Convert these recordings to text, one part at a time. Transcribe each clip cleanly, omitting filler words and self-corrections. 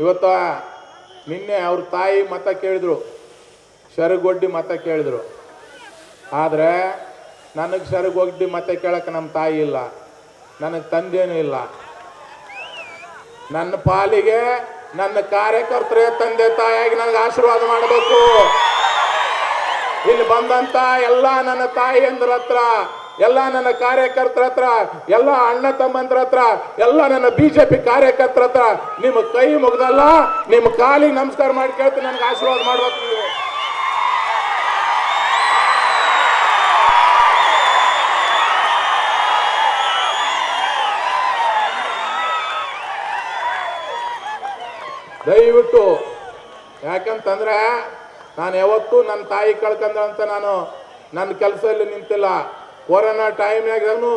ಇವತ್ತು ನಿನ್ನೆ ಅವ್ರ ತಾಯಿ ಮತ ಕೇಳಿದ್ರು, ಸೆರಗೊಡ್ಡಿ ಮತ ಕೇಳಿದ್ರು. ಆದರೆ ನನಗೆ ಸೆರಗೊಡ್ಡಿ ಮತ ಕೇಳಕ್ಕೆ ನಮ್ಮ ತಾಯಿ ಇಲ್ಲ, ನನಗೆ ತಂದೆನೂ ಇಲ್ಲ. ನನ್ನ ಪಾಲಿಗೆ ನನ್ನ ಕಾರ್ಯಕರ್ತರೇ ತಂದೆ ತಾಯಿಯಾಗಿ ನನಗೆ ಆಶೀರ್ವಾದ ಮಾಡಬೇಕು. ಇಲ್ಲಿ ಬಂದಂತ ಎಲ್ಲ ನನ್ನ ತಾಯಿಯಂದ್ರ ಹತ್ರ, ಎಲ್ಲ ನನ್ನ ಕಾರ್ಯಕರ್ತರ ಹತ್ರ, ಎಲ್ಲ ಅಣ್ಣ ತಮ್ಮಂದ್ರ ಹತ್ರ, ಎಲ್ಲ ನನ್ನ ಬಿಜೆಪಿ ಕಾರ್ಯಕರ್ತರ ಹತ್ರ ನಿಮ್ಮ ಕೈ ಮುಗ್ದಲ್ಲ, ನಿಮ್ಮ ಕಾಲಿಗೆ ನಮಸ್ಕಾರ ಮಾಡಿ ಕೇಳ್ತೀನಿ, ನನಗೆ ಆಶೀರ್ವಾದ ಮಾಡ್ಬೇಕು ನೀವು. ದಯವಿಟ್ಟು, ಯಾಕಂತಂದ್ರೆ ನಾನು ಯಾವತ್ತೂ ನನ್ನ ತಾಯಿ ಕಳ್ಕೊಂಡ್ರಂತ ನಾನು ನನ್ನ ಕೆಲಸದಲ್ಲಿ ನಿಂತಿಲ್ಲ. ಕೊರೋನಾ ಟೈಮ್ನಾಗೂ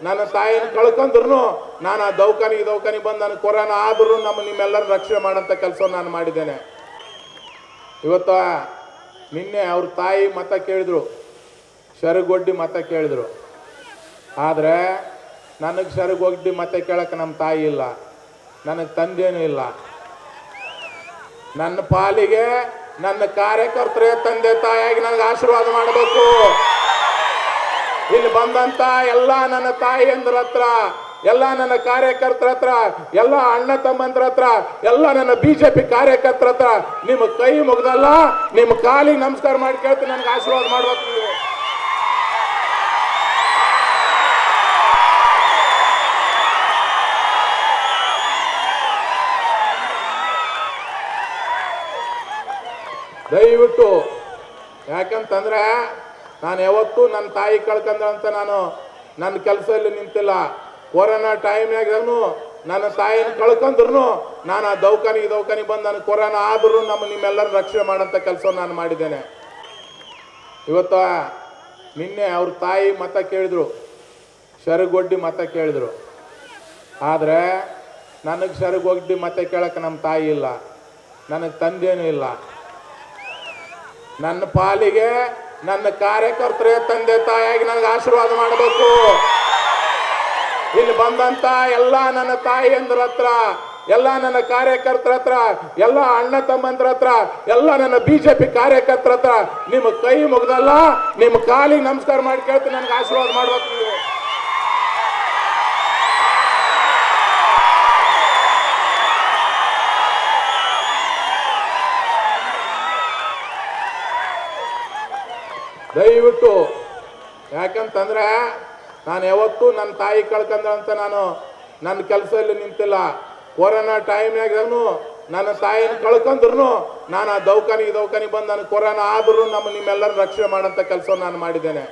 ನನ್ನ ತಾಯಿನ ಕಳ್ಕೊಂಡ್ರು ನಾನು ಆ ದವಾಖಾನಿಗೆ ಬಂದು ನನಗೆ ಕೊರೋನಾ ಆದ್ರೂ ನಿಮ್ಮೆಲ್ಲರೂ ರಕ್ಷಣೆ ಮಾಡೋಂಥ ಕೆಲಸ ನಾನು ಮಾಡಿದ್ದೇನೆ. ಇವತ್ತು ನಿನ್ನೆ ಅವ್ರ ತಾಯಿ ಮತ ಕೇಳಿದ್ರು, ಸೆರಗೊಡ್ಡಿ ಮತ ಕೇಳಿದ್ರು. ಆದರೆ ನನಗೆ ಸೆರಗೊಡ್ಡಿ ಮತ ಕೇಳಕ್ಕೆ ನಮ್ಮ ತಾಯಿ ಇಲ್ಲ, ನನಗೆ ತಂದೆನೂ ಇಲ್ಲ. ನನ್ನ ಪಾಲಿಗೆ ನನ್ನ ಕಾರ್ಯಕರ್ತರೇ ತಂದೆ ತಾಯಿಯಾಗಿ ನನಗೆ ಆಶೀರ್ವಾದ ಮಾಡಬೇಕು. ಇಲ್ಲಿ ಬಂದಂತ ಎಲ್ಲ ನನ್ನ ತಾಯಿಯಂದ್ರ ಹತ್ರ, ಎಲ್ಲ ನನ್ನ ಕಾರ್ಯಕರ್ತರ ಹತ್ರ, ಎಲ್ಲ ಅಣ್ಣ ತಮ್ಮಂದ್ರ ಹತ್ರ, ಎಲ್ಲ ನನ್ನ ಬಿಜೆಪಿ ಕಾರ್ಯಕರ್ತರ ಹತ್ರ ನಿಮ್ಮ ಕೈ ಮುಗ್ದಲ್ಲ, ನಿಮ್ಮ ಕಾಲಿಗೆ ನಮಸ್ಕಾರ ಮಾಡಿ ಕೇಳ್ತೀನಿ, ನನಗೆ ಆಶೀರ್ವಾದ ಮಾಡ್ಬೇಕು ನೀವು. ದಯವಿಟ್ಟು, ಯಾಕಂತಂದ್ರೆ ನಾನು ಯಾವತ್ತೂ ನನ್ನ ತಾಯಿ ಕಳ್ಕೊಂಡ್ರಂತ ನಾನು ನನ್ನ ಕೆಲಸದಲ್ಲಿ ನಿಂತಿಲ್ಲ. ಕೊರೋನಾ ಟೈಮ್ನಾಗೂ ನನ್ನ ತಾಯಿನ ಕಳ್ಕೊಂಡ್ರು ನಾನು ಆ ದವಾಖಾನಿಗೆ ಬಂದು ನನಗೆ ಕೊರೋನಾ ಆದ್ರೂ ನಿಮ್ಮೆಲ್ಲರೂ ರಕ್ಷಣೆ ಮಾಡೋಂಥ ಕೆಲಸ ನಾನು ಮಾಡಿದ್ದೇನೆ. ಇವತ್ತು ನಿನ್ನೆ ಅವ್ರ ತಾಯಿ ಮತ ಕೇಳಿದ್ರು, ಸೆರಗೊಡ್ಡಿ ಮತ ಕೇಳಿದ್ರು. ಆದರೆ ನನಗೆ ಸೆರಗೊಡ್ಡಿ ಮತ ಕೇಳಕ್ಕೆ ನಮ್ಮ ತಾಯಿ ಇಲ್ಲ, ನನಗೆ ತಂದೆನೂ ಇಲ್ಲ. ನನ್ನ ಪಾಲಿಗೆ ನನ್ನ ಕಾರ್ಯಕರ್ತರೇ ತಂದೆ ತಾಯಿಯಾಗಿ ನನಗೆ ಆಶೀರ್ವಾದ ಮಾಡಬೇಕು. ಇಲ್ಲಿ ಬಂದಂತ ಎಲ್ಲ ನನ್ನ ತಾಯಿಯಂದ್ರ ಹತ್ರ, ಎಲ್ಲ ನನ್ನ ಕಾರ್ಯಕರ್ತರ ಹತ್ರ, ಎಲ್ಲ ಅಣ್ಣ ತಮ್ಮಂದ್ರ ಹತ್ರ, ಎಲ್ಲ ನನ್ನ ಬಿಜೆಪಿ ಕಾರ್ಯಕರ್ತರ ಹತ್ರ ನಿಮ್ಮ ಕೈ ಮುಗ್ದಲ್ಲ, ನಿಮ್ಮ ಕಾಲಿಗೆ ನಮಸ್ಕಾರ ಮಾಡಿ ಕೇಳ್ತೀನಿ, ನನಗೆ ಆಶೀರ್ವಾದ ಮಾಡ್ಬೇಕು ನೀವು. ದಯವಿಟ್ಟು, ಯಾಕಂತಂದ್ರೆ ನಾನು ಯಾವತ್ತೂ ನನ್ನ ತಾಯಿ ಕಳ್ಕೊಂಡ್ರಂತ ನಾನು ನನ್ನ ಕೆಲಸದಲ್ಲಿ ನಿಂತಿಲ್ಲ. ಕೊರೋನಾ ಟೈಮ್ನಾಗೂ ನನ್ನ ತಾಯಿನ ಕಳ್ಕೊಂಡ್ರು ನಾನು ಆ ದವಾಖಾನಿಗೆ ಬಂದು ನನಗೆ ಕೊರೋನಾ ಆದ್ರೂ ನಿಮ್ಮೆಲ್ಲರೂ ರಕ್ಷಣೆ ಮಾಡೋಂಥ ಕೆಲಸ ನಾನು ಮಾಡಿದ್ದೇನೆ.